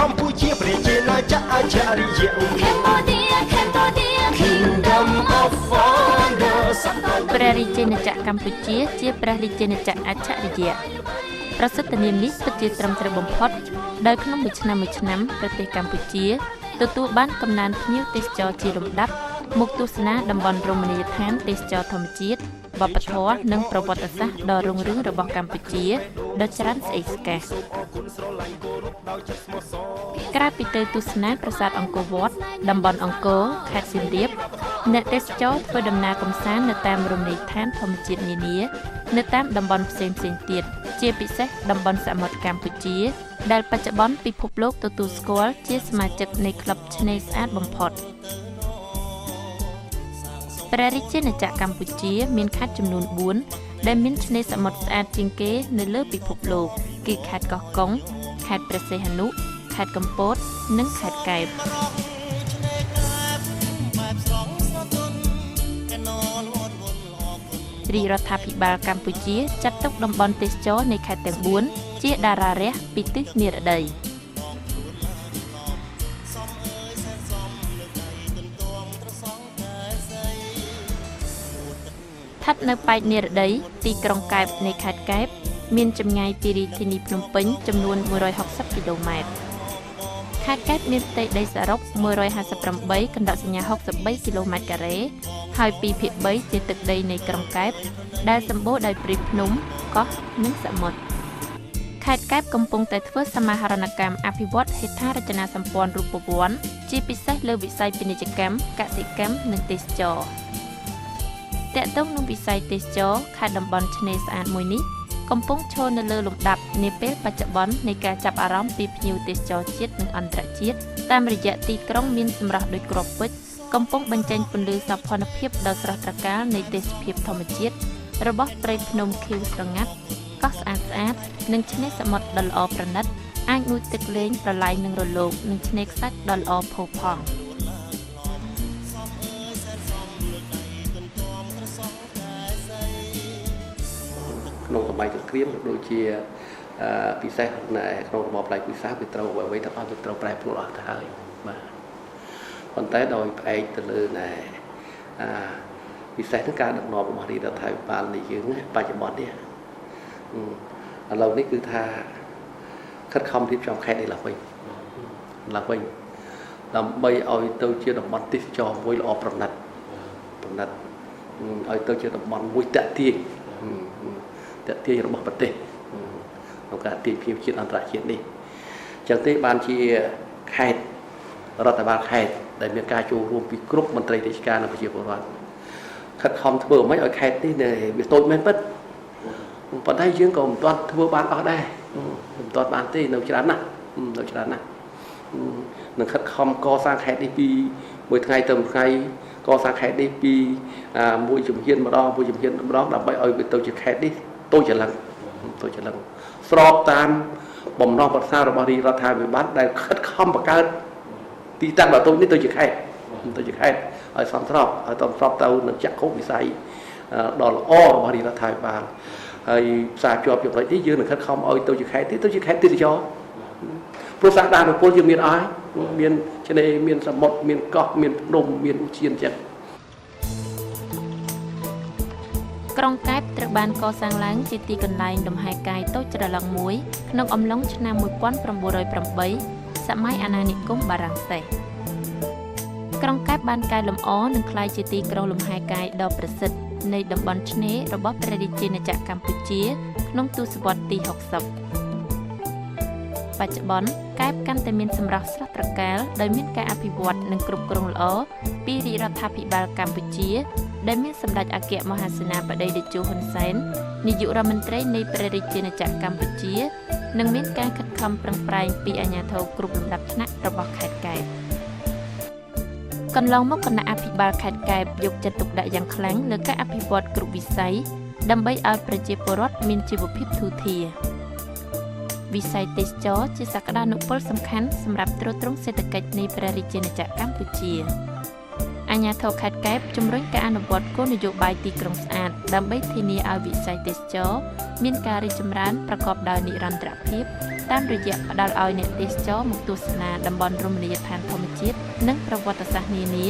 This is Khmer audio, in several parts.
កម្ពុជាប្រជាណាចក្រអច្ឆរិយៈ Cambodia Kingdom of Wonders ព្រះរាជាណាចក្រកម្ពុជាជាព្រះរាជាណាចក្រអច្ឆរិយៈប្រសិទ្ធនាមនេះពិតជាត្រឹមត្រូវបំផុតដោយក្នុងមួយឆ្នាំប្រទេសកម្ពុជាទទួលបានកំណើនភ្ញៀវទេសចរជាលំដាប់មកទស្សនាតំបន់រមណីយដ្ឋានទេសចរធម្មជាតិវប្បធម៌និងប្រវត្តិសាស្ត្រដ៏រុងរឿងរបស់កម្ពុជាដ៏ច្រើនស្អេកស្កេសក្រៅពីទៅទស្សនាប្រាសាទអង្គរវត្តតំបន់អង្គរខេត្តសៀមរាបអ្នកទេសចរធ្វើដំណើរកម្សាន្តនៅតាមរមណីយដ្ឋានធម្មជាតិនានានៅតាមតំបន់ផ្សេងៗទៀតជាពិសេសតំបន់សមុទ្រកម្ពុជាដែលបច្ចុប្បន្នពិភពលោកទទួលស្គាល់ជាសមាជិកនៃក្លឹបឆ្នេរស្អាតបំផុតព្រះរាជាណាចក្រកម្ពុជាមានខេត្តចំនួន4ដែលមានឆ្នេរសមុទ្រស្អាតជាងគេនៅលើពិភពលោកគឺខេត្តកោះកុងខេត្តព្រះសីហនុខេត្តកំពតនិងខេត្តកែបរាជរដ្ឋាភិបាលកម្ពុជាចាត់ទុកតំបន់ទេសចរនៃខេត្តទាំង4ជាតារារះពីទិសនិរតីស្ថិតនៅប៉ែកនិរតីទីក្រុងកែបនៃខេត្តកែបមានចម្ងាយពីរាជធានីភ្នំពេញចំនួន160គីឡូម៉ែត្រខេត្តកែបមានផ្ទៃដីសរុប158កណ្ដកសញ្ញា63គីឡូម៉ែត្រការ៉េហើយ2ភាគ3ជាទឹកដីនៃក្រុងកែបដែលសម្បូរដោយព្រៃភ្នំកោះនិងសមុទ្រខេត្តកែបកំពុងតែធ្វើសមាហរណកម្មអភិវឌ្ឍហេដ្ឋារចនាសម្ព័ន្ធរូបវន្តជាពិសេសលើវិស័យពាណិជ្ជកម្មកសិកម្មនិងទេសចរណ៍ទាក់ទងនឹងវិស័យទេសចរណ៍ខេត្តតំបន់ឆ្នេរស្អាតមួយនេះកំពុងឈរនៅលើលំដាប់នាពេលបច្ចុប្បន្ននៃការចាប់អារម្មណ៍ពីភ្ញៀវទេសចរជាតិនិងអន្តរជាតិតាមរយៈទីក្រុងមានសម្រស់ដូចគ្រាប់ពេជ្រកំពុងបញ្ចេញពន្លឺសោភ័ណភាពដ៏ស្រស់ត្រកាលនៃទេសភាពធម្មជាតិរបស់ព្រៃភ្នំខៀវស្រងាត់កោះស្អាតនិងឆ្នេរសមុទ្រដ៏ល្អប្រណិតអាចងូតទឹកលេងប្រឡាយនឹងរលកនិងឆ្នេរខ្សាច់ដ៏ល្អផូរផង់ក្នុងសម័យសង្គ្រាមដូចជាពិសេសក្នុងរបបផ្នែកវិសាវាត្រូវអ្វីទាំងអស់វាត្រូវប្រែប្រួលអស់ទៅហើយបាទប៉ុន្តែដោយផ្អែកទៅលើពិសេសនឹងការដឹកនាំរបស់រាជរដ្ឋាភិបាលនេះយើងបច្ចុប្បន្ននេះឥឡូវនេះគឺថាខិតខំរៀបចំខេត្តនេះឡើងវិញដើម្បីឲ្យទៅជាតំបន់ទេសចរមួយល្អប្រណិតឲ្យទៅជាតំបន់មួយតាក់ទាញរបស់ប្រទេសក្នុងការទាញភ្ញៀវជាតិអន្តរជាតិនេះអញ្ចឹងទេបានជាខេត្តរដ្ឋបាលខេត្តដែលមានការចូលរួមពីគ្រប់មន្ត្រីរាជការនិងប្រជាពលរដ្ឋខិតខំធ្វើមិនឲ្យខេត្តនេះវាតូចមែនពិតប៉ុន្តែយើងក៏មិនទាន់ធ្វើបានអស់ដែរមិនទាន់បានទេនៅច្រើនណាស់នឹងខិតខំកសាងខេត្តនេះពីមួយថ្ងៃទៅមួយថ្ងៃកសាងខេត្តនេះពីមួយជំហានម្ដងដើម្បីឲ្យវាទៅជាខេត្តនេះតូចច្រឡឹងស្របតាមបំណងប្រាថ្នារបស់រាជរដ្ឋាភិបាលដែលខិតខំបង្កើតទីតាំងដ៏តូចនេះទៅជាខេត្តឲ្យសមស្របទៅនឹងចក្ខុវិស័យដ៏ល្អរបស់រាជរដ្ឋាភិបាលហើយផ្សារជាប់ចំណុចនេះយើងនឹងខិតខំឲ្យទៅជាខេត្តទេសចរព្រោះសាស្ត្រដានពលយើងមានអស់មានឆ្នេរមានសមុទ្រមានកោះមានភ្នំមានឧទ្យានចឹងក្រុងកែបត្រូវបានកសាងឡើងជាទីកន្លែងលំហែកាយតូចច្រឡឹងមួយក្នុងអំឡុងឆ្នាំ1908សម័យអាណានិគមបារាំងសែសក្រុងកែបបានកែលម្អនិងក្លាយជាទីក្រុងលំហែកាយដ៏ប្រសិទ្ធនៃតំបន់ឆ្នេររបស់ព្រះរាជាណាចក្រកម្ពុជាក្នុងទសវត្សរ៍ទី60បច្ចុប្បន្នកែបកាន់តែមានសម្រស់ស្រស់ត្រកាលដោយមានការអភិវឌ្ឍនិងគ្រប់គ្រងល្អពីរាជរដ្ឋាភិបាលកម្ពុជាដែលមានសម្ដេចអគ្គមហាសេនាបតីតេជោហ៊ុនសែននាយករដ្ឋមន្ត្រីនៃព្រះរាជាណាចក្រកម្ពុជានិងមានការខិតខំប្រឹងប្រែងពីអាជ្ញាធរគ្រប់លំដាប់ថ្នាក់របស់ខេត្តកែបកន្លងមកគណៈអភិបាលខេត្តកែបយកចិត្តទុកដាក់យ៉ាងខ្លាំងលើការអភិវឌ្ឍគ្រប់វិស័យដើម្បីឲ្យប្រជាពលរដ្ឋមានជីវភាពធូរធារវិស័យទេសចរណ៍ជាសក្តានុពលសំខាន់សម្រាប់ទ្រទ្រង់សេដ្ឋកិច្ចនៃព្រះរាជាណាចក្រកម្ពុជា អាជ្ញាធរខេត្តកែបជំរុញការអនុវត្តគោលនយោបាយទីក្រុងស្អាតដើម្បីធានាឲ្យវិស័យទេសចរមានការរីកចម្រើនប្រកបដោយនិរន្តរភាពតាមរយៈផ្ដល់ឲ្យអ្នកទេសចរមកទស្សនាតំបន់រមណីយដ្ឋានធម្មជាតិនិងប្រវត្តិសាស្ត្រនានា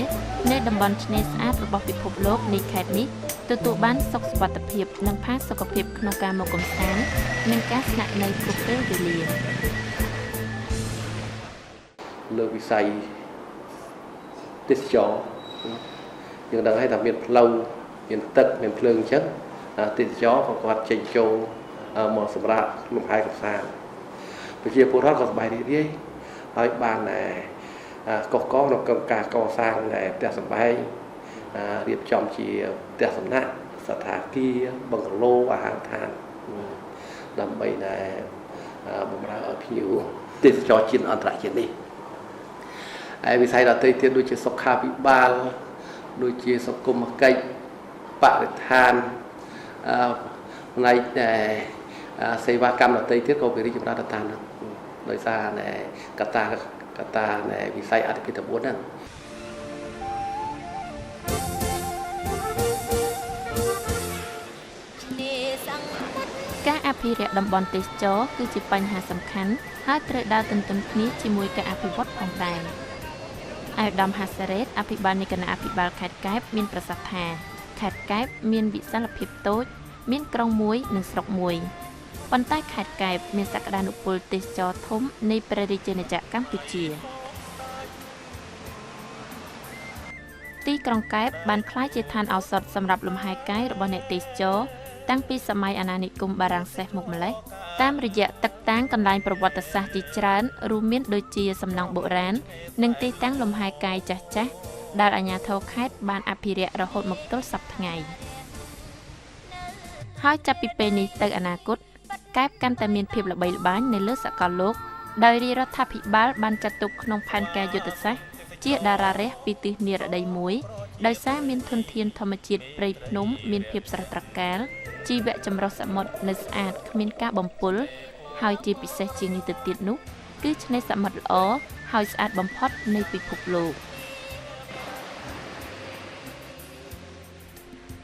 នៃតំបន់ឆ្នេរស្អាតរបស់ពិភពលោកនៃខេត្តនេះទទួលបានសុខសុវត្ថិភាពនិងផាសុកភាពក្នុងការមកកម្សាន្តនិងការស្នាក់នៅគ្រប់ពេលវេលាលើវិស័យទេសចរយើងដឹងហើយថាមានផ្លូវមានទឹកមានភ្លើងអញ្ចឹងទេសចរក៏គាត់ចេញចូលមកសម្រាប់លំហែកម្សាន្តប្រជាពលរដ្ឋក៏សប្បាយរីករាយហើយបានកកក្នុងការកសាងផ្ទះសម្បែងរៀបចំជាផ្ទះសំណាក់សណ្ឋាគារបឹងឡូអាហារដ្ឋានដើម្បីបម្រើឲ្យភ្ញៀវទេសចរជាតិអន្តរជាតិនេះហើយវិស័យដទៃទៀតដូចជាសុខាភិបាលដូចជាសង្គមគិច្ចបរិស្ថានផ្នែកសេវាកម្មដទៃទៀតក៏វារីកចម្រើនទៅតាមហ្នឹងដោយសារកត្តាវិស័យអធិបតេយ្យហ្នឹងការអភិរក្សតំបន់ទេសចរគឺជាបញ្ហាសំខាន់ហើយត្រូវដើរទន្ទឹមគ្នាជាមួយការអភិវឌ្ឍផងដែរអាយដាមហាសារ៉េតអភិបាលនៃគណៈអភិបាលខេត្តកែបមានប្រសាសន៍ថាខេត្តកែបមានវិសាលភាពតូចមានក្រុងមួយនិងស្រុកមួយប៉ុន្តែខេត្តកែបមានសក្តានុពលទេសចរធំនៃព្រះរាជាណាចក្រកម្ពុជាទីក្រុងកែបបានក្លាយជាឋានឱសថសម្រាប់លំហែកាយរបស់អ្នកទេសចរតាំងពីសម័យអាណានិគមបារាំងសេះមកម្លេះតាមរយៈទឹកតាំងកន្លែងប្រវត្តិសាស្ត្រជាច្រើនរួមមានដូចជាសំណង់បុរាណនិងទីតាំងលំហែកាយចាស់ៗដែលអាជ្ញាធរខេត្តបានអភិរក្សរហូតមកទល់សព្វថ្ងៃហើយចាប់ពីពេលនេះទៅអនាគតកែបកាន់តែមានភាពល្បីល្បាញនៅលើសកលលោកដោយរាជរដ្ឋាភិបាលបានចាត់ទុកក្នុងផែនការយុទ្ធសាស្ត្រជាតារារះពីទិសនិរតីមួយដោយសារមានធនធានធម្មជាតិព្រៃភ្នំមានភាពស្រស់ត្រកាលជីវៈចម្រុះសមុទ្រនៅស្អាតគ្មានការបំពុលហើយជាពិសេសជាងនេះទៅទៀតនោះគឺឆ្នេរសមុទ្រល្អហើយស្អាតបំផុតនៃពិភពលោក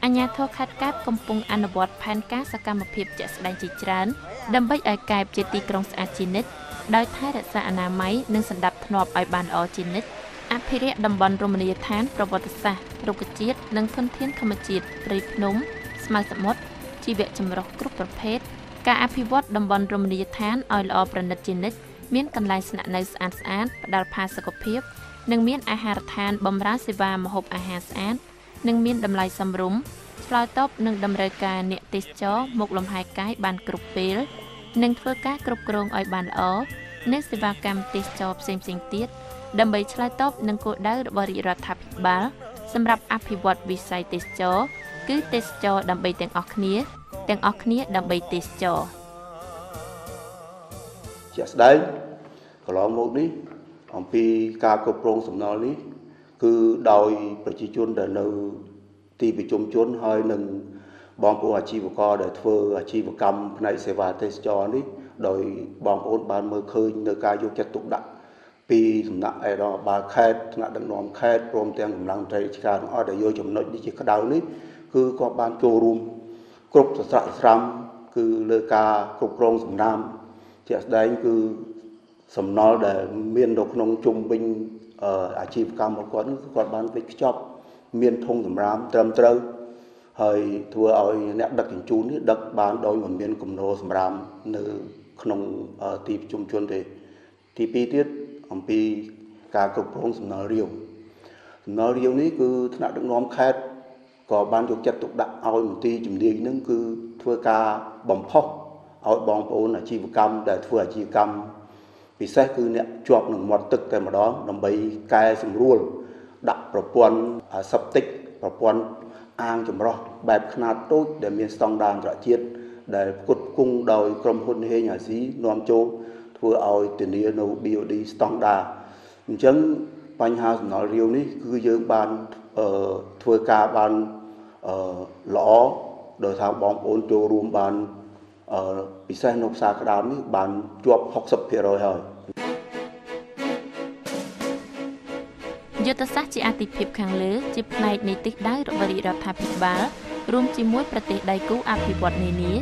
អាជ្ញាធរខេត្តកែបកំពុងអនុវត្តផែនការសកម្មភាពជាក់ស្ដែងជាច្រើនដើម្បីឲ្យកែបជាទីក្រុងស្អាតជានិច្ចដោយថែរក្សាអនាម័យនិងសណ្ដាប់ធ្នាប់ឲ្យបានល្អជានិច្ចអភិរក្សតំបន់រមណីយដ្ឋានប្រវត្តិសាស្ត្ររុក្ខជាតិនិងធនធានធម្មជាតិព្រៃភ្នំស្មៅសមុទ្រជីវៈចម្រុះគ្រប់ប្រភេទការអភិវឌ្ឍតំបន់រមណីយដ្ឋានឲ្យល្អប្រណិតជានិច្ចមានកន្លែងស្នាក់នៅស្អាតផ្ដល់ផាសុកភាពនិងមានអាហារដ្ឋានបម្រើសេវាម្ហូបអាហារស្អាតនិងមានតម្លៃសមរម្យឆ្លើយតបនឹងតម្រូវការអ្នកទេសចរមកលំហែកាយបានគ្រប់ពេលនិងធ្វើការគ្រប់គ្រងឲ្យបានល្អនិងសេវាកម្មទេសចរផ្សេងៗទៀតដើម្បីឆ្លើយតបនឹងគោលដៅរបស់រាជរដ្ឋាភិបាលសម្រាប់អភិវឌ្ឍវិស័យទេសចរគឺទេសចរដើម្បីទាំងអស់គ្នាដើម្បីទេសចរជាក់ស្ដែងកន្លងមកនេះអំពីការគ្រប់គ្រងសំណល់នេះគឺដោយប្រជាជនដែលនៅទីប្រជុំជនហើយនឹងបងប្អូនអាជីវករដែលធ្វើអាជីវកម្មផ្នែកសេវាទេសចរនេះដោយបងប្អូនបានមើលឃើញនៅការយកចិត្តទុកដាក់ពីសំណាក់ឯកឧត្តមបាលខេត្តថ្នាក់ដឹកនាំខេត្តព្រមទាំងកម្លាំងមន្ត្រីរាជការទាំងអស់ដែលយកចំណុចនេះជាក្តៅនេះគឺគាត់បានចូលរួមគ្រប់សស្រាក់ស្រាំគឺលើការគ្រប់គ្រងសំណើមជាក់ស្ដែងគឺសំណល់ដែលមាននៅក្នុងជុំវិញអាជីវកម្មរបស់គាត់គាត់បានវេចខ្ចប់មានធុងសម្រាមត្រឹមត្រូវហើយធ្វើឲ្យអ្នកដឹកជញ្ជូននេះដឹកបានដោយមិនមានគំនរសម្រាមនៅក្នុងទីប្រជុំជនទេទី2ទៀតអំពីការគ្រប់គ្រងសំណល់រាវនេះគឺថ្នាក់ដឹកនាំខេត្តក៏បានយកចិត្តទុកដាក់ឲ្យមន្ទីរជំនាញនឹងគឺធ្វើការបំផុសឲ្យបងប្អូនអាជីវកម្មដែលធ្វើអាជីវកម្មពិសេសគឺអ្នកជាប់នឹងមាត់ទឹកតែម្ដងដើម្បីកែសម្រួលដាក់ប្រព័ន្ធសេប្ទិកប្រព័ន្ធអាងចម្រោះបែបខ្នាតតូចដែលមានស្តង់ដារអន្តរជាតិដែលផ្គត់ផ្គង់ដោយក្រុមហ៊ុនហេងអាស៊ីនាំចូលធ្វើឲ្យធានានៅ BOD ស្តង់ដារអញ្ចឹងបញ្ហាសំណល់រាវនេះគឺយើងបានធ្វើការបានល្អដោយថាបងប្អូនចូលរួមបានពិសេសនៅផ្សារក្តាមនេះបានជាប់ 60% ហើយ យុទ្ធសាស្ត្រជាអាទិភាពខាងលើជាផ្នែកនៃទិសដៅរបស់រាជរដ្ឋាភិបាលរួមជាមួយប្រទេសដៃគូអភិវឌ្ឍន៍នានា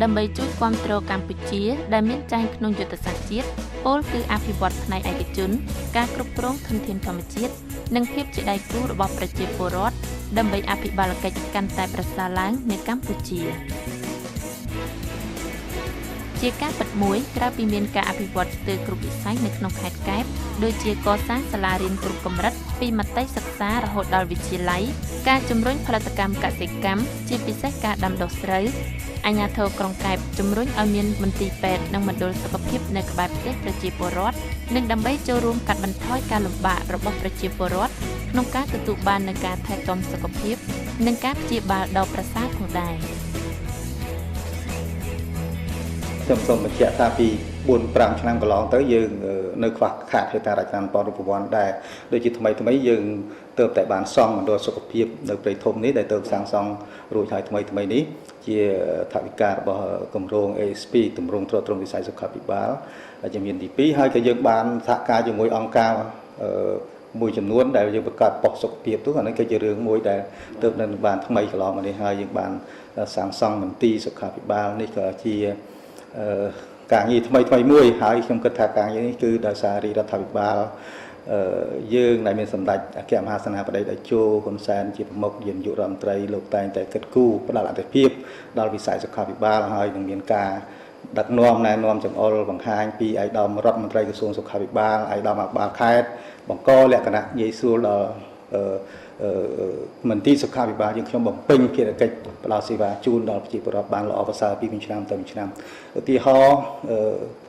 ដើម្បីជួយគាំទ្រកម្ពុជាដែលមានចែងក្នុងយុទ្ធសាស្ត្រជាតិពលគឺអភិវឌ្ឍផ្នែកឯកជនការគ្រប់គ្រងធនធានធម្មជាតិនិងភាពជាដៃគូរបស់ប្រជាពលរដ្ឋដើម្បីអភិបាលកិច្ចកាន់តែប្រសើរឡើងនៅកម្ពុជាជាការពិតមួយក្រៅពីមានការអភិវឌ្ឍស្ទើរគ្រប់វិស័យនៅក្នុងខេត្តកែបដូចជាកសាងសាលារៀនគ្រប់កម្រិតពីមត្តេយ្យសិក្សារហូតដល់វិទ្យាល័យការជំរុញផលិតកម្មកសិកម្មជាពិសេសការដាំដុះស្រូវអាជ្ញាធរក្រុងកែបជំរុញឲ្យមានមន្ទីរពេទ្យនិងមណ្ឌលសុខភាពនៅក្បែរផ្ទះប្រជាពលរដ្ឋនិងដើម្បីចូលរួមកាត់បន្ថយការលំបាករបស់ប្រជាពលរដ្ឋក្នុងការទទួលបាននូវការថែទាំសុខភាពនិងការព្យាបាលដ៏ប្រសើរផងដែរខ្ញុំសូមបញ្ជាក់ថាពី 4-5 ឆ្នាំកន្លងទៅយើងនៅខ្វះខាតហេដ្ឋារចនាសម្ព័ន្ធរូបវន្តដែរដូចជាថ្មីយើងទើបតែបានសង់មណ្ឌលសុខភាពនៅព្រៃធំនេះដែលទើបសាងសង់រួចហើយថ្មីនេះជាថវិការបស់គម្រោង ASP ទម្រង់ទ្រទ្រង់វិស័យសុខាភិបាលដែលជាមានទី2ហើយក៏យើងបានសហការជាមួយអង្គការមួយចំនួនដែលយើងបង្កើតប៉ុស្តិ៍សុខភាពនោះអានេះគឺជារឿងមួយដែលទើបនៅបានថ្មីកន្លងមកនេះហើយយើងបានសាងសង់មន្ទីរសុខាភិបាលនេះក៏ជាការងារថ្មីមួយហើយខ្ញុំគិតថាការងារនេះគឺដោយសាររាជរដ្ឋាភិបាលយើងដែលមានសម្ដេចអគ្គមហាសេនាបតីតេជោហ៊ុនសែនជាប្រមុខនាយករដ្ឋមន្ត្រីលោកតែងតែគិតគូរផ្ដល់អាទិភាពដល់វិស័យសុខាភិបាលហើយនឹងមានការដឹកនាំណែនាំចង្អុលបង្ហាញពីឯកឧត្តមរដ្ឋមន្ត្រីក្រសួងសុខាភិបាលឯកឧត្តមអភិបាលខេត្តបង្កលក្ខណៈងាយស្រួលដល់មន្ទីរសុខាភិបាលយើងខ្ញុំបំពេញភារកិច្ចផ្ដល់សេវាជូនដល់ប្រជាពលរដ្ឋបានល្អប្រសើរពីមួយឆ្នាំទៅមួយឆ្នាំឧទាហរណ៍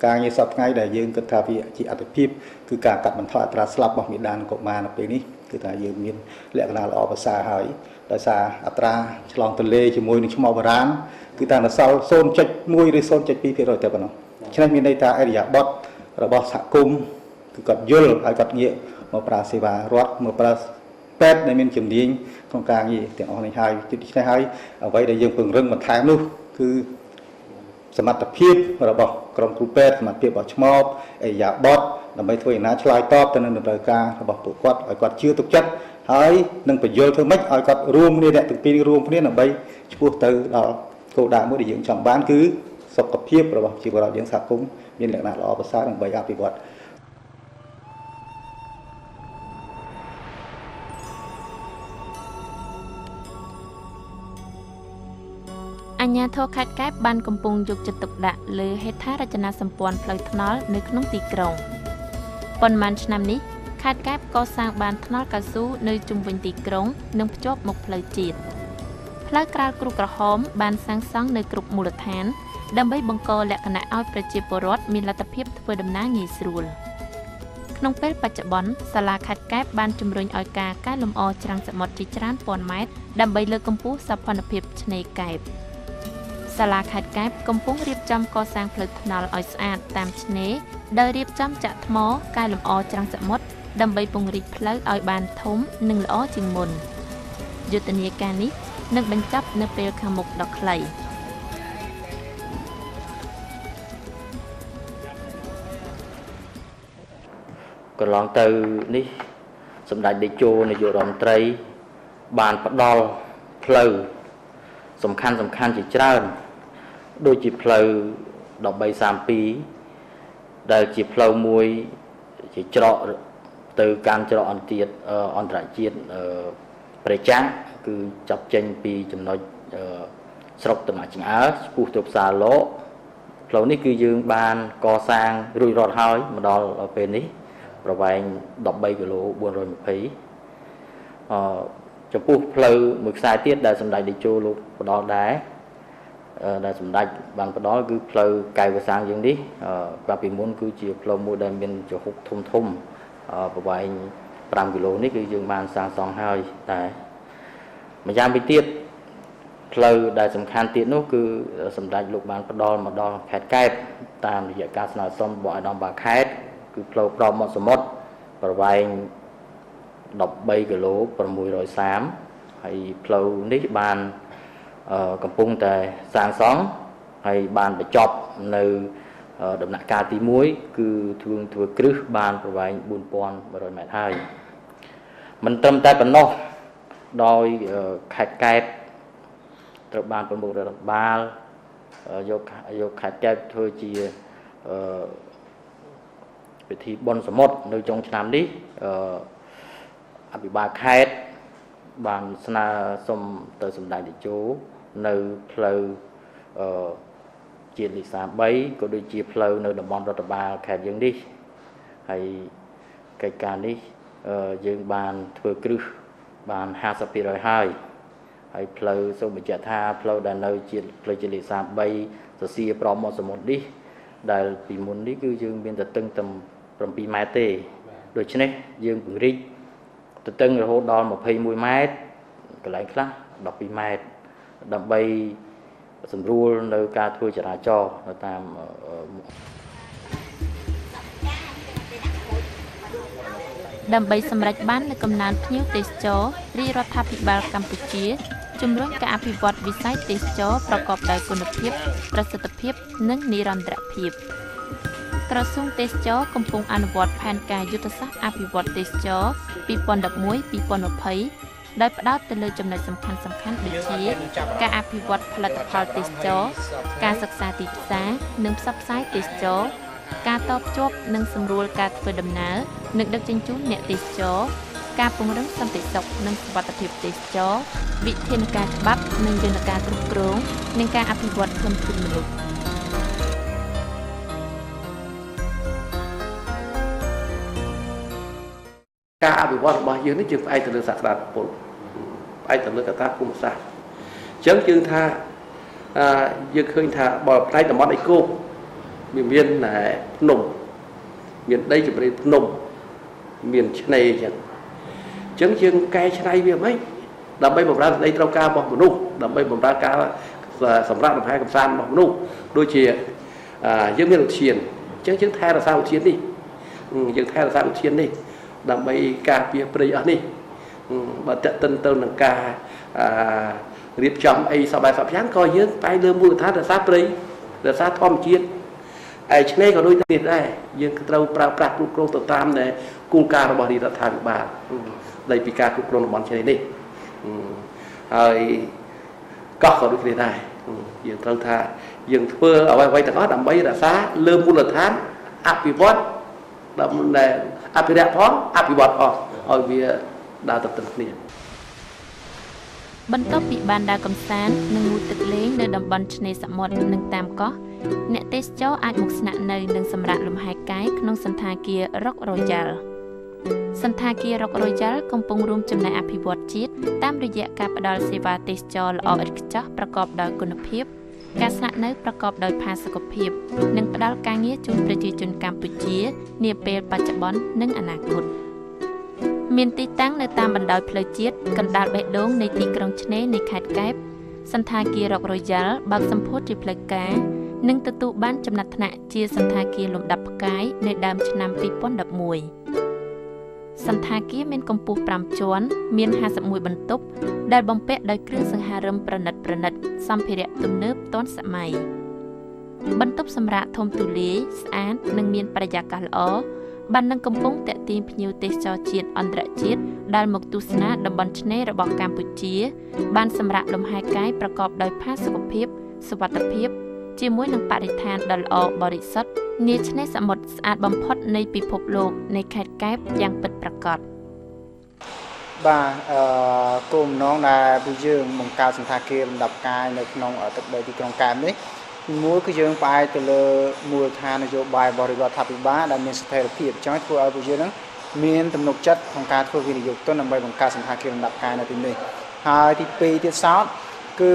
ការងារសប្តាហ៍ថ្ងៃដែលយើងគិតថាវាជាអាទិភាពគឺការកាត់បន្ថយអត្រាស្លាប់របស់មេដានកុមារនៅពេលនេះគឺថាយើងមានលក្ខណៈល្អប្រសើរហើយដោយសារអត្រាឆ្លងទន្លេជាមួយនឹងឆ្មោះបារាណគឺតែនៅសល់ 0.1 ឬ 0.2% តែប៉ុណ្ណោះឆ្នេះមានន័យថាអរិយាប័ត្ររបស់សហគមន៍គឺគាត់យល់ហើយគាត់ងាកមកប្រើសេវារដ្ឋមកប្រើពេទ្យដែលមានជំនាញក្នុងការងារទាំងអស់នេះហើយទីនេះហើយអ្វីដែលយើងពង្រឹងបន្ថែមនោះគឺសមត្ថភាពរបស់ក្រុមគ្រូពេទ្យសមត្ថភាពរបស់ឆ្មបអេយ៉ាបតដើម្បីធ្វើយ៉ាងណាឆ្លើយតបទៅនឹងតម្រូវការរបស់ពួកគាត់ឲ្យគាត់ជឿទុកចិត្តហើយនឹងបញ្យល់ធ្វើម៉េចឲ្យគាត់រួមគ្នាអ្នកទាំងពីររួមគ្នាដើម្បីឆ្ពោះទៅដល់គោលដៅមួយដែលយើងចង់បានគឺសុខភាពរបស់ជីវរដ្ឋយើងសហគមន៍មានលក្ខណៈល្អប្រសើរដើម្បីអភិវឌ្ឍអាជ្ញាធរខេត្តកែបបានកំពុងយកចិត្តទុកដាក់លើហេដ្ឋារចនាសម្ព័ន្ធផ្លូវថ្នល់នៅក្នុងទីក្រុងប៉ុន្មានឆ្នាំនេះខេត្តកែបកសាងបានថ្នល់កៅស៊ូនៅជុំវិញទីក្រុងនិងភ្ជាប់មុខផ្លូវជាតិផ្លូវក្រាលគ្រូក្រហមបានសាងសង់នៅគ្រប់មូលដ្ឋានដើម្បីបង្កលក្ខណៈឲ្យប្រជាពលរដ្ឋមានលទ្ធភាពធ្វើដំណើរងាយស្រួលក្នុងពេលបច្ចុប្បន្នសាលាខេត្តកែបបានជំរុញឲ្យការកែលម្អច្រាំងសមុទ្រជាច្រើនពាន់ម៉ែត្រដើម្បីលើកកម្ពស់សោភ័ណភាពឆ្នេរកែបសាលាខេត្តកែបកំពុងរៀបចំកសាងផ្លូវថ្នល់ឲ្យស្អាតតាមឆ្នេរដោយរៀបចំចាក់ថ្មកែលម្អច្រាំងសមុទ្រដើម្បីពង្រីកផ្លូវឲ្យបានធំនិងល្អជាងមុនយុទ្ធនាការនេះនឹងបញ្ចប់នៅពេលខាងមុខដ៏ខ្លីកន្លងទៅនេះសម្ដេចតេជោនាយករដ្ឋមន្ត្រីបានផ្ដល់ផ្លូវសំខាន់ជាច្រើនដូចជាផ្លូវ1332ដែលជាផ្លូវមួយជាច្រកទៅកាន់ច្រកអន្តរជាតិព្រះច័ន្ទគឺចាប់ចេញពីចំណុចស្រុកតំណាក់ចង្អើឆ្ពោះទៅផ្សារលោកផ្លូវនេះគឺយើងបានកសាងរួចរាល់ហើយមកដល់ពេលនេះប្រវែង13គីឡូ420ចំពោះផ្លូវមួយខ្សែទៀតដែលសម្ដេចតេជោលោកផ្ដល់ដែរដែលសម្ដេចបានផ្ដល់គឺផ្លូវកែវសាងយើងនេះកាលពីមុនគឺជាផ្លូវមួយដែលមានចំហុកធំប្រវែង5គីឡូនេះគឺយើងបានសាងសង់ហើយតែម្យ៉ាងវិញទៀតផ្លូវដែលសំខាន់ទៀតនោះគឺសម្ដេចលោកបានផ្ដល់មកដល់ខេត្តកែបតាមរយៈការស្នើសុំរបស់អាដាមបាខេត្តគឺផ្លូវប្រមមាត់សមុទ្រប្រវែង13គីឡូ630ហើយផ្លូវនេះបានកំពុងតែសាងសង់ហើយបានបញ្ចប់នៅដំណាក់កាលទី1គឺធ្វើគ្រឹះបានប្រវែង4100ម៉ែត្រហើយ មិនត្រឹមតែប៉ុណ្ណោះដោយខេត្តកែបត្រូវបានប្រមុខរដ្ឋបាលយកខេត្តកែបធ្វើជាពិធីបុណ្យសមុទ្រនៅចុងឆ្នាំនេះអភិបាលខេត្តបានស្នើសុំទៅសម្ដេចតេជោនៅផ្លូវជាតិលេខ33ក៏ដូចជាផ្លូវនៅតំបន់រដ្ឋបាលខេត្តយើងនេះហើយកិច្ចការនេះយើងបានធ្វើគ្រឹះបាន 50% ហើយផ្លូវសូមបញ្ជាក់ថាផ្លូវដែលនៅជាតិផ្លូវជាតិលេខ33សរសៀប្រមាត់សមុទ្រនេះដែលពីមុននេះគឺយើងមានតែតឹងតែ7ម៉ែត្រទេដូច្នេះយើងពង្រីកទៅតឹងរហូតដល់21ម៉ែត្រកន្លែងខ្លះ12ម៉ែត្រដើម្បីសម្រួលនៅការធ្វើចរាចរណ៍នៅតាមដើម្បីសម្រេចបាននូវកំណើនភ្ញៀវទេសចររាជរដ្ឋាភិបាលកម្ពុជាជំរុញការអភិវឌ្ឍវិស័យទេសចរប្រកបដោយគុណភាពប្រសិទ្ធភាពនិងនិរន្តរភាពក្រសួងទេសចរកំពុងអនុវត្តផែនការយុទ្ធសាស្ត្រអភិវឌ្ឍទេសចរ 2011-2020 ដោយផ្ដោតទៅលើចំណុចសំខាន់ៗដូចជាការអភិវឌ្ឍផលិតផលទេសចរការសិក្សាទីផ្សារនិងផ្សព្វផ្សាយទេសចរការតភ្ជាប់និងសម្រួលការធ្វើដំណើរនិងដឹកជញ្ជូនអ្នកទេសចរការពង្រឹងសន្តិសុខនិងសុវត្ថិភាពទេសចរវិធានការច្បាប់និងយន្តការគ្រប់គ្រងនិងការអភិវឌ្ឍធនធានមនុស្សការអភិវឌ្ឍរបស់យើងនេះយើងផ្អែកទៅលើសក្តានុពលផ្អែកទៅលើកត្តាភូមិសាស្ត្រអញ្ចឹងយើងថាយើងឃើញថាបើផ្នែកតំបន់អេកូមានភ្នំមានដីជម្រៅភ្នំមានឆ្នេរអញ្ចឹងយើងកែច្នៃវាមិនដើម្បីបម្រើសេចក្តីត្រូវការរបស់មនុស្សដើម្បីបម្រើការសម្រាប់លំហែកម្សាន្តរបស់មនុស្សដូចជាយើងមានឧទ្យានអញ្ចឹងយើងថែរក្សាឧទ្យាននេះយើងថែរក្សាឧទ្យាននេះដើម្បីការពារព្រៃអស់នេះបើតេតិនទៅនឹងការរៀបចំអីសបែបសពយ៉ាងក៏យើងផ្អែកលើមូលដ្ឋានរក្សាព្រៃរក្សាធម្មជាតិឯឆ្នេរក៏ដូចគ្នាដែរយើងត្រូវប្រើប្រាស់គ្រប់គ្រងទៅតាមគោលការណ៍របស់រដ្ឋាភិបាលនៃពីការគ្រប់គ្រងតំបន់ឆ្នេរនេះហើយកោះក៏ដូចគ្នាដែរយើងត្រូវថាយើងធ្វើអ្វីៗទាំងអស់ដើម្បីរក្សាលើមូលដ្ឋានអភិវឌ្ឍដើម្បីអភិរក្សផងអភិវឌ្ឍផងឲ្យវាដើរទៅទាំងគ្នាបន្ទាប់ពីបានដើរកម្សាន្តនិងងូតទឹកលេងនៅតំបន់ឆ្នេរសមុទ្រនិងតាមកោះអ្នកទេសចរអាចមកស្នាក់នៅនិងសម្រាកលំហែកាយក្នុងសន្តាគារ Rock Royal សន្តាគារ Rock Royal កំពុងរួមចំណែកអភិវឌ្ឍជាតិតាមរយៈការផ្តល់សេវាទេសចរល្អឥតខ្ចោះប្រកបដោយគុណភាពការស្នាក់នៅប្រកបដោយផាសុកភាពនិងផ្តល់ការងារជូនប្រជាជនកម្ពុជានាពេលបច្ចុប្បន្ននិងអនាគតមានទីតាំងនៅតាមបណ្ដោយផ្លូវជាតិកណ្ដាលបេះដូងនៃទីក្រុងឆ្នេរនៃខេត្តកែបសន្តាគារ Rock Royal បើកសម្ពោធជាផ្លូវការនិងទទួលបានចំណាត់ថ្នាក់ជាសន្តាគារលំដាប់ផ្កាយនៅដើមឆ្នាំ2011សន្តាគារមានកម្ពស់5ជាន់មាន51បន្ទប់ដែលបំពាក់ដោយគ្រឿងសង្ហារឹមប្រណិតសម្ភារៈទំនើបទាន់សម័យបន្ទប់សម្រាកធំទូលាយស្អាតនិងមានបរិយាកាសល្អបាននឹងកំពុងទាក់ទាញភ្ញៀវទេសចរជាតិអន្តរជាតិដែលមកទស្សនាតំបន់ឆ្នេររបស់កម្ពុជាបានសម្រាកលំហែកាយប្រកបដោយផាសុកភាពសុវត្ថិភាពជាមួយនឹងបរិស្ថានដ៏ល្អបរិសុទ្ធនាឆ្នេរសមុទ្រស្អាតបំផុតនៃពិភពលោកនៃខេត្តកែបយ៉ាងពិតប្រាកដបាទគោលបំណងដែលពួកយើងបង្កើតសន្តាគារលំដាប់ផ្កាយនៅក្នុងទឹកដីទីក្រុងកែបនេះមួយគឺយើងផ្អែកទៅលើមូលដ្ឋាននយោបាយរបស់រដ្ឋាភិបាលដែលមានស្ថិរភាពចង់ធ្វើឲ្យពួកយើងនឹងមានទំនុកចិត្តក្នុងការធ្វើវិនិយោគទុនដើម្បីបង្កើតសន្តាគារលំដាប់ផ្កាយនៅទីនេះហើយទី2ទៀតសោតគឺ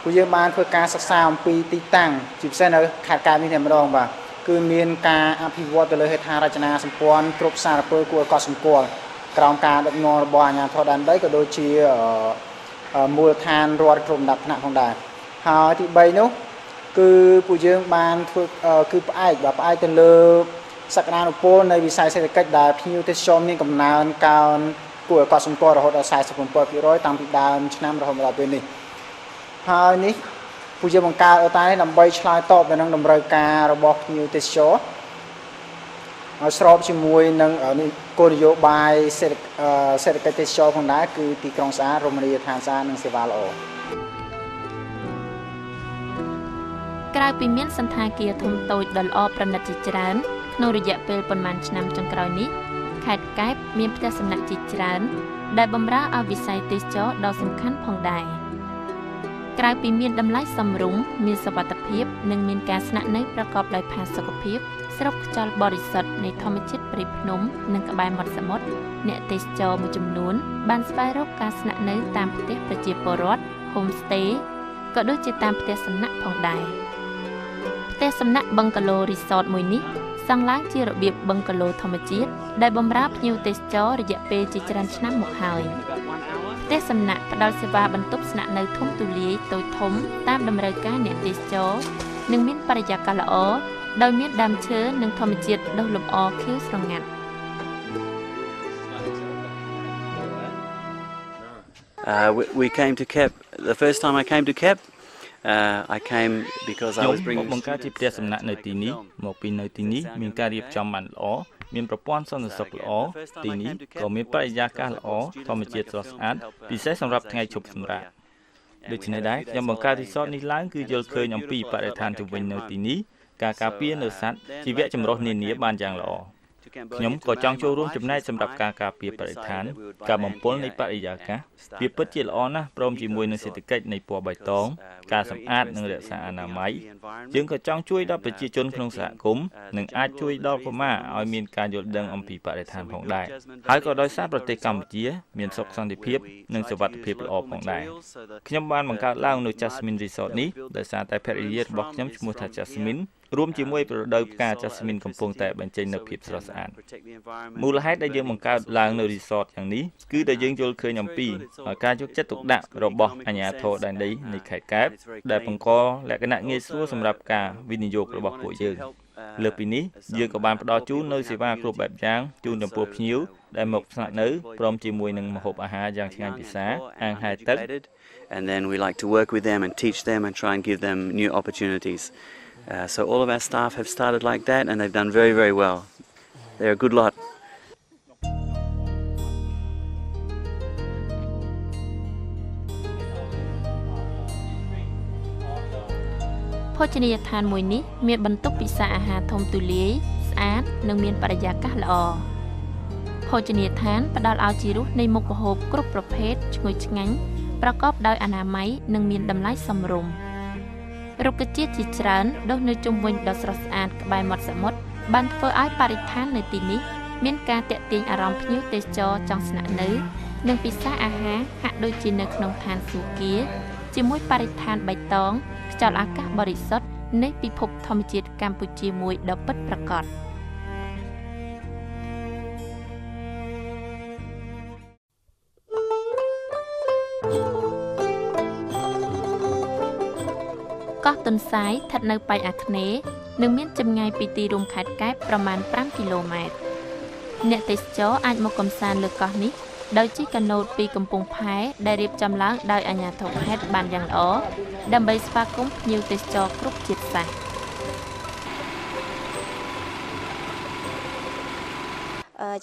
ពួកយើងបានធ្វើការសិក្សាអំពីទីតាំងជាពិសេសនៅខេត្តកែបនេះតែម្ដងបាទគឺមានការអភិវឌ្ឍទៅលើហេដ្ឋារចនាសម្ព័ន្ធគ្រប់សារពើគួរឲ្យកត់សម្គាល់ក្រោមការដឹកនាំរបស់អាជ្ញាធរដែនដីក៏ដូចជាមូលដ្ឋានរដ្ឋគ្រប់លំដាប់ថ្នាក់ផងដែរហើយទី3នោះគឺពួកយើងបានធ្វើគឺផ្អែកទៅលើសក្តានុពលនៃវិស័យសេដ្ឋកិច្ចដែលភ្ញៀវទេសចរមានកំណើនកើនគួរឲ្យកត់សម្គាល់រហូតដល់ 47% តាំងពីដើមឆ្នាំរហូតមកដល់ពេលនេះហើយនេះពួកយើងបង្កើតតែដើម្បីឆ្លើយតបទៅនឹងតម្រូវការរបស់ភ្ញៀវទេសចរឲ្យស្របជាមួយនឹង គោលនយោបាយសេដ្ឋកិច្ចទេសចរផងដែរគឺទីក្រុងស្អាតរមណីយដ្ឋានស្អាតនិងសេវាល្អ ក្រៅពីមានសន្តាគារធំតូចដ៏ល្អប្រណិតជាច្រើនក្នុងរយៈពេលប៉ុន្មានឆ្នាំចុងក្រោយនេះខេត្តកែបមានផ្ទះសំណាក់ជាច្រើនដែលបម្រើឲ្យវិស័យទេសចរដ៏សំខាន់ផងដែរក្រៅពីមានតម្លៃសមរម្យមានសុវត្ថិភាពនិងមានការស្នាក់នៅប្រកបដោយផាសុកភាពស្រូបខ្យល់បរិសុទ្ធនៃធម្មជាតិព្រៃភ្នំនិងក្បែរមាត់សមុទ្រអ្នកទេសចរមួយចំនួនបានស្វែងរកការស្នាក់នៅតាមផ្ទះប្រជាពលរដ្ឋ homestay ក៏ដូចជាតាមផ្ទះសំណាក់ផងដែរផ្ទះសំណាក់ Bungalow Resort មួយនេះសង់ឡើងជារបៀប Bungalow ធម្មជាតិដែលបម្រើភ្ញៀវទេសចររយៈពេលជាច្រើនឆ្នាំមកហើយផ្ទះសំណាក់ផ្ដល់សេវាបន្ទប់ស្នាក់នៅធំទូលាយតូចធំតាមតម្រូវការអ្នកទេសចរនិងមានបរិយាកាសល្អដោយមានដើមឈើនិងធម្មជាតិដុះលម្អខៀវស្រងាត់ We came to Kep the first time I came to Kep I came because I was bringing បង្កើតជាផ្ទះសំណាក់នៅទីនេះមកពីនៅទីនេះមានការរៀបចំបានល្អមានប្រព័ន្ធសន្តិសុខល្អទីនេះក៏មានបរិយាកាសល្អធម្មជាតិស្រស់ស្អាតពិសេសសម្រាប់ថ្ងៃឈប់សម្រាកដូច្នេះដែរខ្ញុំបង្កើតរីសតនេះឡើងគឺយល់ឃើញអំពីបរិស្ថានជុំវិញនៅទីនេះការការពារនៅសត្វជីវៈចម្រុះនានាបានយ៉ាងល្អខ្ញុំក៏ចង់ចូលរួមចំណែកសម្រាប់ការការពារបរិស្ថានការបំពុលនៃបរិយាកាសវាពិតជាល្អណាស់ព្រមជាមួយនឹងសេដ្ឋកិច្ចនៃពណ៌បៃតងការសម្អាតនិងរក្សាអនាម័យយើងក៏ចង់ជួយដល់ប្រជាជនក្នុងសហគមន៍និងអាចជួយដល់កុមារឲ្យមានការយល់ដឹងអំពីបរិស្ថានផងដែរហើយក៏ដោយសារប្រទេសកម្ពុជាមានសុខសន្តិភាពនិងសុវត្ថិភាពល្អផងដែរខ្ញុំបានបង្កើតឡើងនៅ Jasmine Resort នេះដោយសារតែភរិយារបស់ខ្ញុំឈ្មោះថា Jasmine រួមជាមួយប្រដៅផ្កា Jasmine កំពុងតែបញ្ចេញនូវភាពស្រស់ស្អាតមូលហេតុដែលយើងបង្កើតឡើងនៅ resort យ៉ាងនេះគឺដែលយើងយល់ឃើញអំពីការយកចិត្តទុកដាក់របស់អាជ្ញាធរដែនដីនៃខេត្តកែបដែលបង្កលក្ខណៈងាយស្រួលសម្រាប់ការវិនិយោគរបស់ពួកយើងលើសពីនេះយើងក៏បានផ្ដល់ជូននូវសេវាគ្រប់បែបយ៉ាងជូនចំពោះភ្ញៀវដែលមកស្នាក់នៅព្រមជាមួយនឹងម្ហូបអាហារយ៉ាងឆ្ងាញ់ពិសាអាងហែលទឹក and then we like to work with them and teach them and try and give them new opportunities so all of our staff have started like that and they've done very, very well. They're a good lot. ភោជនីយដ្ឋានមួយនេះមានបន្ទប់ពិសាអាហារធំទូលាយស្អាតនិងមានបរិយាកាសល្អភោជនីយដ្ឋានផ្ដល់ឲ្យជារសនៃមុខម្ហូបគ្រប់ប្រភេទឈ្ងុយឆ្ងាញ់ប្រកបដោយអនាម័យនិងមានតម្លៃសមរម្យរុក្ខជាតិជាច្រើនដុះនៅជុំវិញដ៏ស្រស់ស្អាតក្បែរមាត់សមុទ្របានធ្វើឲ្យបរិស្ថាននៅទីនេះមានការទាក់ទាញអារម្មណ៍ភ្ញៀវទេសចរចង់ស្នាក់នៅនិងពិសាអាហារហាក់ដូចជានៅក្នុងឋានសួគ៌ជាមួយបរិស្ថានបៃតងខ្យល់អាកាសបរិសុទ្ធនៃពិភពធម្មជាតិកម្ពុជាមួយដ៏ពិតប្រាកដកោះទុនសាយស្ថិតនៅប៉ែកអាគ្នេយ៍និងមានចម្ងាយពីទីរួមខេត្តកែបប្រមាណ5គីឡូម៉ែត្រអ្នកទេសចរអាចមកកម្សាន្តលើកោះនេះដោយជិះកាណូតពីកំពង់ផែដែលរៀបចំឡើងដោយអាជ្ញាធរខេត្តបានយ៉ាងល្អដើម្បីស្វាគមន៍ភ្ញៀវទេសចរគ្រប់ជាតិសាសន៍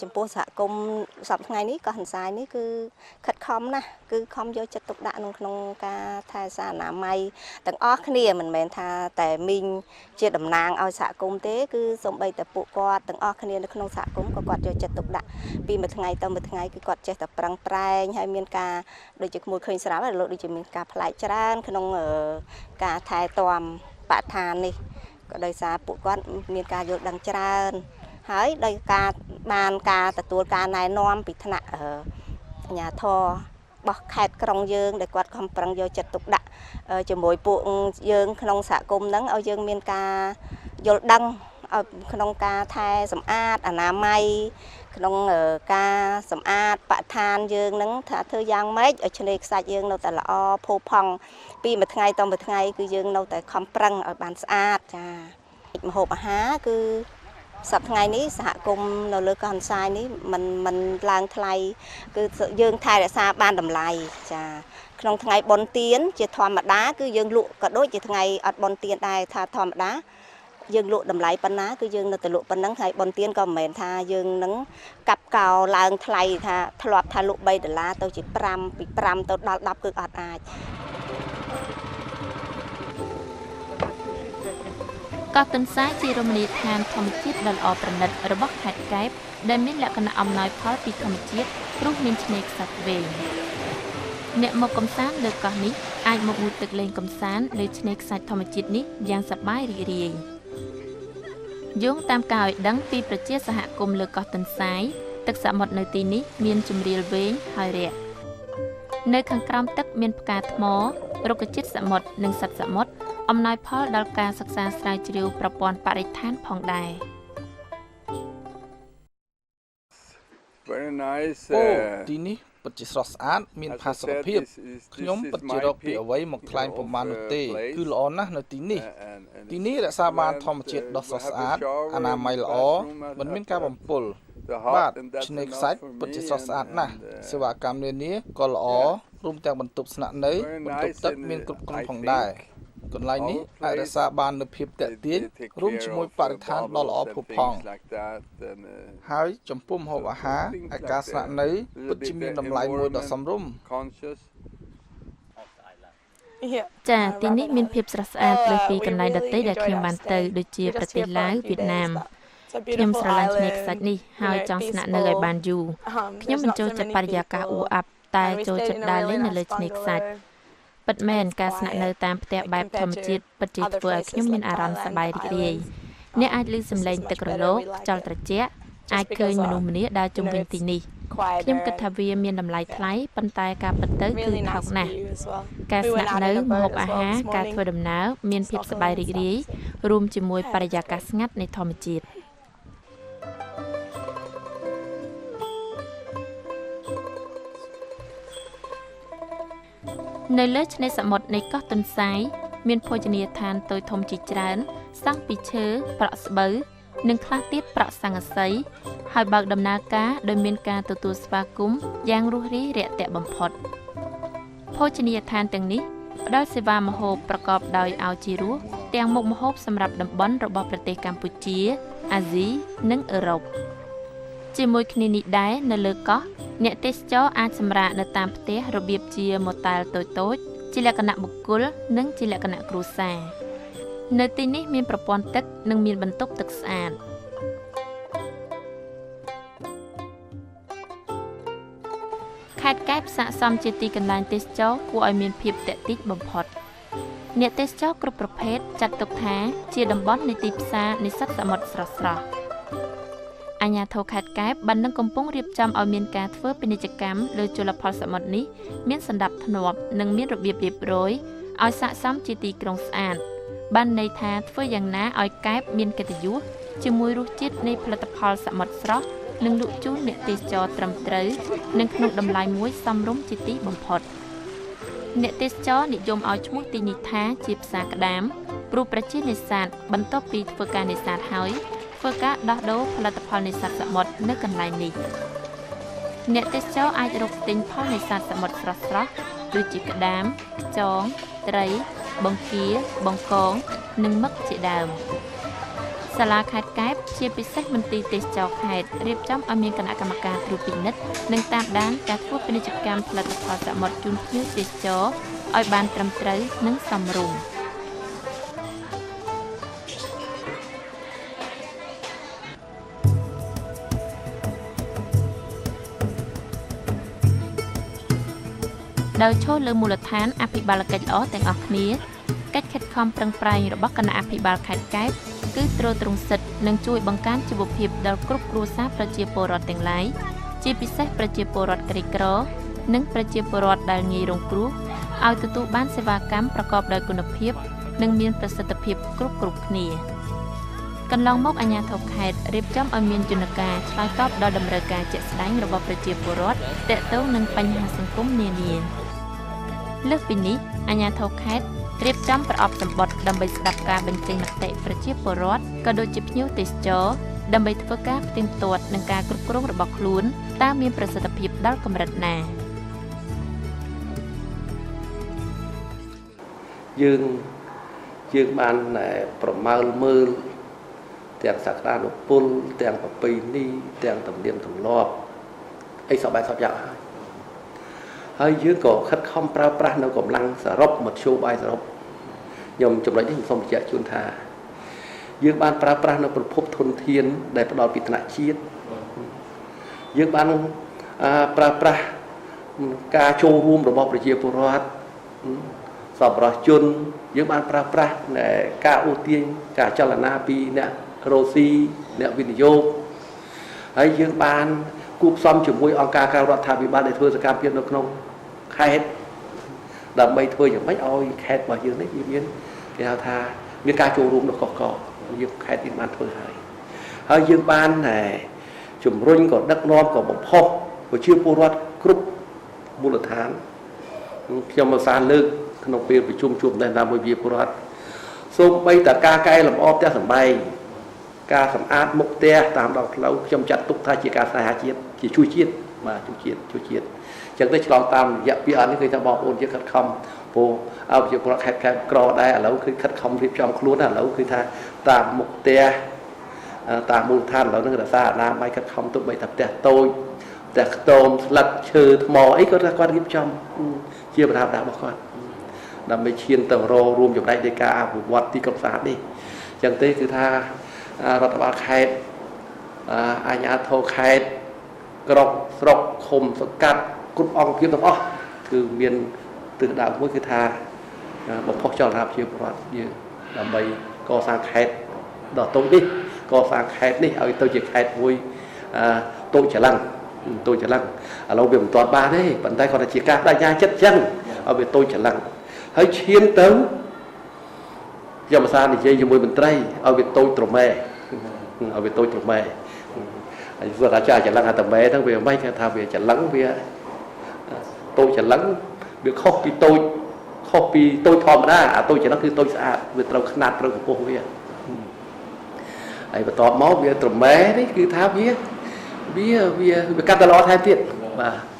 ចំពោះសហគមន៍សប្តាហ៍ថ្ងៃនេះកោះហិនសាយនេះគឺខិតខំណាស់គឺខំយកចិត្តទុកដាក់ក្នុងការថែរក្សាអនាម័យទាំងអស់គ្នាមិនមែនថាតែមីងជាតំណាងឲ្យសហគមន៍ទេគឺសូម្បីតែពួកគាត់ទាំងអស់គ្នានៅក្នុងសហគមន៍ក៏គាត់យកចិត្តទុកដាក់ពីមួយថ្ងៃទៅមួយថ្ងៃគឺគាត់ចេះតែប្រឹងប្រែងហើយមានការដូចជាក្មួយឃើញស្រាប់ហើយលោកដូចជាមានការផ្លែកច្រើនក្នុងការថែទាំបរិស្ថាននេះក៏ដោយសារពួកគាត់មានការយល់ដឹងច្រើនហើយដោយការបានការទទួលការណែនាំពីថ្នាក់អាជ្ញាធររបស់ខេត្តក្រុងយើងដែលគាត់ខំប្រឹងយកចិត្តទុកដាក់ជាមួយពួកយើងក្នុងសហគមន៍ហ្នឹងឲ្យយើងមានការយល់ដឹងក្នុងការថែសម្អាតអនាម័យក្នុងការសម្អាតបរិស្ថានយើងហ្នឹងថាធ្វើយ៉ាងម៉េចឲ្យឆ្នេរខ្សាច់យើងនៅតែល្អផូរផង់ពីមួយថ្ងៃទៅមួយថ្ងៃគឺយើងនៅតែខំប្រឹងឲ្យបានស្អាតចាម្ហូបអាហារគឺសប្តាហ៍ថ្ងៃនេះសហគមន៍នៅលើកោះហិនសាយនេះมันឡើងថ្លៃគឺយើងថែរក្សាបានតម្លៃចាក្នុងថ្ងៃបុណ្យទានជាធម្មតាគឺយើងលក់ក៏ដូចជាថ្ងៃអត់បុណ្យទានដែរថាធម្មតា យើងលក់តម្លៃប៉ុណ្ណាគឺយើងនៅតែលក់ប៉ុណ្ណឹងហើយបនទៀនក៏មិនមែនថាយើងនឹងកាប់កោឡើងថ្លៃថាធ្លាប់ថាលក់$3ទៅជា5ពី5ទៅដល់10គឺអត់អាច កោះទន្សាយជារមណីយដ្ឋានធម្មជាតិដ៏ល្អប្រណិតរបស់ខេត្តកែបដែលមានលក្ខណៈអំណោយផលពីធម្មជាតិព្រោះមានឆ្នេរខ្សាច់វែងអ្នកមកកំសាន្តលើកោះនេះអាចមកងូតទឹកលេងកំសាន្តលើឆ្នេរខ្សាច់ធម្មជាតិនេះយ៉ាងសប្បាយរីករាយយោងតាមការឲ្យដឹងពីប្រជាសហគមន៍លើកោះទន្សាយទឹកសមុទ្រនៅទីនេះមានជម្រាលវែងហើយរាក់នៅខាងក្រោមទឹកមានផ្កាថ្មរុក្ខជាតិសមុទ្រនិងសត្វសមុទ្រអំណោយផលដល់ការសិក្សាស្រាវជ្រាវប្រព័ន្ធបរិស្ថានផងដែរ Very nice ទីនេះពិតជាស្រស់ស្អាតមានផាសុកភាពខ្ញុំពិតជារកពីអ្វីមកថ្លែងប្រមាណនោះទេគឺល្អណាស់នៅទីនេះរក្សាបានធម្មជាតិដ៏ស្រស់ស្អាតអនាម័យល្អមិនមានការបំពុលបាទឆ្នេរខ្សាច់ពិតជាស្រស់ស្អាតណាស់សេវាកម្មនានាក៏ល្អរួមទាំងបន្ទប់ស្នាក់នៅបន្ទប់ទឹកមានគ្រប់គ្រាន់ផងដែរកន្លែងនេះអាចរក្សាបាននូវភាពទាក់ទាញរួមជាមួយបរិស្ថានដ៏ល្អផូរផង់ហើយចំពោះម្ហូបអាហារឯការស្នាក់នៅពិតជាមានតម្លៃមួយដ៏សមរម្យ ចាទីនេះមានភាពស្រស់ស្អាតលើសពីកន្លែងដទៃដែលខ្ញុំបានទៅដូចជាប្រទេសឡាវវៀតណាមខ្ញុំស្រឡាញ់ឆ្នេរខ្សាច់នេះហើយចង់ស្នាក់នៅឲ្យបានយូរខ្ញុំមិនចូលចិត្តបរិយាកាសអ៊ូអាប់តែចូលចិត្តដើរលេងនៅលើឆ្នេរខ្សាច់ពិតមែនការស្នាក់នៅតាមផ្ទះបែបធម្មជាតិពិតជាធ្វើឲ្យខ្ញុំមានអារម្មណ៍សប្បាយរីករាយអ្នកអាចឮសំឡេងទឹករលកខ្យល់ត្រជាក់អាចឃើញមនុស្សម្នាដើរជុំវិញទីនេះខ្ញុំគិតថាវាមានតម្លៃថ្លៃប៉ុន្តែការពិតទៅគឺថោកណាស់ការស្នាក់នៅម្ហូបអាហារការធ្វើដំណើរមានភាពសប្បាយរីករាយរួមជាមួយបរិយាកាសស្ងាត់នៃធម្មជាតិនៅលើឆ្នេរសមុទ្រនៃកោះទន្សាយមានភោជនីយដ្ឋានតូចធំជាច្រើនសង់ពីឈើប្រក់ស្បូវនិងខ្លះទៀតប្រក់ស័ង្កសីហើយបើកដំណើរការដោយមានការទទួលស្វាគមន៍យ៉ាងរួសរាយរាក់ទាក់បំផុតភោជនីយដ្ឋានទាំងនេះផ្ដល់សេវាម្ហូបប្រកបដោយឱជារសទាំងមុខម្ហូបសម្រាប់តំបន់របស់ប្រទេសកម្ពុជាអាស៊ីនិងអឺរ៉ុបជាមួយគ្នានេះដែរនៅលើកោះអ្នកទេសចរអាចសម្រាកនៅតាមផ្ទះរបៀបជាម៉ូតែលតូចៗជាលក្ខណៈបុគ្គលនិងជាលក្ខណៈគ្រួសារនៅទីនេះមានប្រព័ន្ធទឹកនិងមានបន្ទប់ទឹកស្អាតខេត្តកែបស័ក្តិសមជាទីកន្លែងទេសចរគួរឲ្យមានភាពទាក់ទាញបំផុតអ្នកទេសចរគ្រប់ប្រភេទចាត់ទុកថាជាតំបន់នៃទីផ្សារនៃសត្វសមុទ្រស្រស់ៗអាជ្ញាធរខេត្តកែបបាននឹងកំពុងរៀបចំឲ្យមានការធ្វើពាណិជ្ជកម្មលើជលផលសមុទ្រនេះមានសណ្ដាប់ធ្នាប់និងមានរបៀបរៀបរយឲ្យស័ក្តិសមជាទីក្រុងស្អាតបានន័យថាធ្វើយ៉ាងណាឲ្យកែបមានកិត្តិយសជាមួយរសជាតិនៃផលិតផលសមុទ្រស្រស់និងលក់ជូនអ្នកទេសចរត្រឹមត្រូវនិងក្នុងតម្លៃមួយសមរម្យជាទីបំផុតអ្នកទេសចរនិយមឲ្យឈ្មោះទីនេះថាជាផ្សារក្តាមព្រោះប្រជានេសាទបន្ទាប់ពីធ្វើការនេសាទហើយធ្វើការដោះដូរផលិតផលនេសាទសមុទ្រនៅកន្លែងនេះអ្នកទេសចរអាចរកទិញផលនេសាទសមុទ្រស្រស់ៗដូចជាក្តាមខ្យងត្រីបង្គាបង្កងនិងមឹកជាដើមសាលាខេត្តកែបជាពិសេសមន្ទីរទេសចរខេត្តរៀបចំឲ្យមានគណៈកម្មការត្រួតពិនិត្យនិងតាមដានការធ្វើពាណិជ្ជកម្មផលិតផលសមុទ្រជូនភ្ញៀវទេសចរឲ្យបានត្រឹមត្រូវនិងសមរម្យដោយឈលលើមូលដ្ឋានអភិបាលកិច្ចល្អទាំងអស់គ្នាកិច្ចខិតខំប្រឹងប្រែងរបស់គណៈអភិបាលខេត្តកែបគឺទ្រទ្រង់សិទ្ធិនិងជួយបង្កើនជីវភាពដល់គ្រប់គ្រួសារប្រជាពលរដ្ឋទាំងឡាយជាពិសេសប្រជាពលរដ្ឋក្រីក្រនិងប្រជាពលរដ្ឋដែលងាយរងគ្រោះឲ្យទទួលបានសេវាកម្មប្រកបដោយគុណភាពនិងមានប្រសិទ្ធភាពគ្រប់គ្នាកន្លងមកអាជ្ញាធរខេត្តរៀបចំឲ្យមានយន្តការឆ្លើយតបដល់តម្រូវការជាក់ស្ដែងរបស់ប្រជាពលរដ្ឋទាក់ទងនឹងបញ្ហាសង្គមនានាលើសពីនេះអាជ្ញាធរខេត្តរៀបចំប្រអប់សម្បត្តិដើម្បីស្ដាប់ការបញ្ចេញមតិប្រជាពលរដ្ឋក៏ដូចជាភ្ញៀវទេសចរដើម្បីធ្វើការផ្ទៀងផ្ទាត់នឹងការគ្រប់គ្រងរបស់ខ្លួនតើមានប្រសិទ្ធភាពដល់កម្រិតណាយើងបានប្រមើលមើល ទាំងសក្តានុពលទាំងប្រពៃណីទាំងទំនៀមទម្លាប់អីសពបែបសពយ៉ាងហើយយើងក៏ខិតខំប្រើប្រាស់នៅកម្លាំងសរុបមធ្យោបាយសរុបខ្ញុំចំណុចនេះខ្ញុំសូមបញ្ជាក់ជូនថាយើងបានប្រើប្រាស់នៅប្រភពធនធានដែលផ្ដល់ពីថ្នាក់ជាតិយើងបានប្រើប្រាស់ការចូលរួមរបស់ប្រជាពលរដ្ឋសប្បុរសជនយើងបានប្រើប្រាស់ការអូសទាញការចលនាពីអ្នករ៉ូស៊ីអ្នកវិនិយោគហើយយើងបានគូផ្សំជាមួយអង្គការក្រៅរដ្ឋាភិបាលដែលធ្វើសកម្មភាពនៅក្នុងខេត្តដើម្បីធ្វើយ៉ាងម៉េចឲ្យខេត្តរបស់យើងនេះវាមានគេហៅថាមានការចូលរួមរបស់កកយើងខេត្តនេះបានធ្វើហើយយើងបានជំរុញក៏ដឹកនាំក៏បំផុសប្រជាពលរដ្ឋគ្រប់មូលដ្ឋានខ្ញុំឧស្សាហ៍លើកក្នុងពេលប្រជុំជួបដែរជាមួយប្រជាពលរដ្ឋសូម្បីតែការកែលម្អផ្ទះសម្បែងការសម្អាតមុខផ្ទះតាមដងផ្លូវខ្ញុំចាត់ទុកថាជាការស្នេហាជាតិជាជួយជាតិបាទជួយជាតិអញ្ចឹងទៅឆ្លងតាមរយៈពីអត់នេះឃើញថាបងប្អូនយើងខិតខំព្រោះឲ្យប្រជាពលរដ្ឋខេត្តក្រដែរឥឡូវគឺខិតខំរៀបចំខ្លួនឥឡូវគឺថាតាមមុខផ្ទះតាមមូលដ្ឋានឥឡូវហ្នឹងរក្សាអនាម័យខិតខំទុកបីថាផ្ទះតូចផ្ទះខ្ទមស្លឹកឈើថ្មអីក៏គាត់រៀបចំជាប្រដាប់របស់គាត់ដើម្បីឈានទៅរួមចំណែកនៃការអភិវឌ្ឍទីក្រុងស្អាតនេះអញ្ចឹងទេគឺថារដ្ឋបាលខេត្តអាជ្ញាធរខេត្តក្រុងស្រុកឃុំសង្កាត់គ្រប់អង្គភាពទាំងអស់គឺមានទិសដៅមួយគឺថាបំផុសចលនាប្រជាពលរដ្ឋយើងដើម្បីកសាងខេត្តដ៏តូចនេះកសាងខេត្តនេះឲ្យទៅជាខេត្តមួយតូចច្រឡឹងឥឡូវវាមិនទាន់បានទេប៉ុន្តែគាត់ថាជាការបដិញ្ញាចិត្តចឹងឲ្យវាតូចច្រឡឹងហើយឈានទៅខ្ញុំឧស្សាហ៍និយាយជាមួយមន្ត្រីឲ្យវាតូចត្រមែឲ្យវាតូចត្រមែហើយគាត់ថាចាច្រឡឹងអាត្រមែហ្នឹងវាមិនគេថាវាច្រឡឹងវាតូចច្រឡឹងវាខុសពីតូចធម្មតាអាតូចច្រឡឹងគឺតូចស្អាតវាត្រូវຂະຫນាតត្រូវកម្ពស់វាហើយបន្ទាប់មកវាត្រមែនេះគឺថាវាកាត់តល្អថែមទៀតបាទ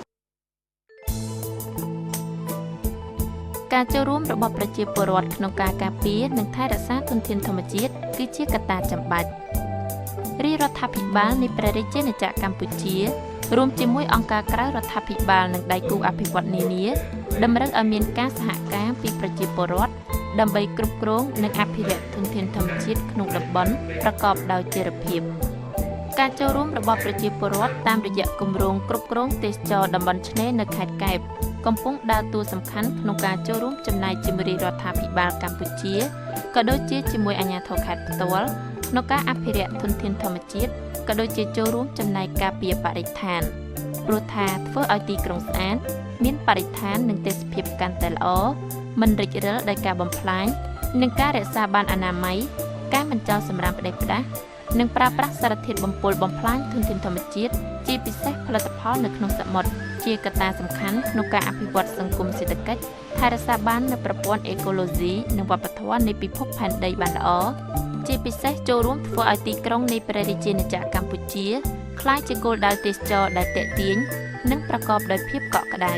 ការចូលរួមរបស់ប្រជាពលរដ្ឋក្នុងការការពារនិងថែរក្សាធនធានធម្មជាតិគឺជាកត្តាចាំបាច់រាជរដ្ឋាភិបាលនៃព្រះរាជាណាចក្រកម្ពុជារួមជាមួយអង្គការក្រៅរដ្ឋាភិបាលនិងដៃគូអភិវឌ្ឍន៍នានាតម្រូវឲ្យមានការសហការពីប្រជាពលរដ្ឋដើម្បីគ្រប់គ្រងនិងអភិរក្សធនធានធម្មជាតិក្នុងតំបន់ប្រកបដោយចីរភាពការចូលរួមរបស់ប្រជាពលរដ្ឋតាមរយៈគម្រោងគ្រប់គ្រងទេសចរតំបន់ឆ្នេរនៅខេត្តកែបកំពុងដើរតួសំខាន់ក្នុងការចូលរួមចំណែកជាមួយរដ្ឋាភិបាលកម្ពុជាក៏ដូចជាជាមួយអាជ្ញាធរខេត្តផ្ទាល់ក្នុងការអភិរក្សធនធានធម្មជាតិក៏ដូចជាចូលរួមចំណែកការពារបរិស្ថានព្រោះថាធ្វើឲ្យទីក្រុងស្អាតមានបរិស្ថាននិងទេសភាពកាន់តែល្អមិនរិចរិលដោយការបំផ្លាញនិងការរក្សាបានអនាម័យការមិនចោលសម្រាមផ្ដេសផ្ដាសនិងប្រើប្រាស់សារធាតុបំពុលបំផ្លាញធនធានធម្មជាតិជាពិសេសផលិតផលនៅក្នុងសមុទ្រជាកត្តាសំខាន់ក្នុងការអភិវឌ្ឍសង្គមសេដ្ឋកិច្ចថែរក្សាបាននូវប្រព័ន្ធអេកូឡូស៊ីនិងវប្បធម៌នៃពិភពផែនដីបានល្អជាពិសេសចូលរួមធ្វើឲ្យទីក្រុងនៃព្រះរាជាណាចក្រកម្ពុជាក្លាយជាគោលដៅទេសចរដែលទាក់ទាញនិងប្រកបដោយភាពកក់ក្ដៅ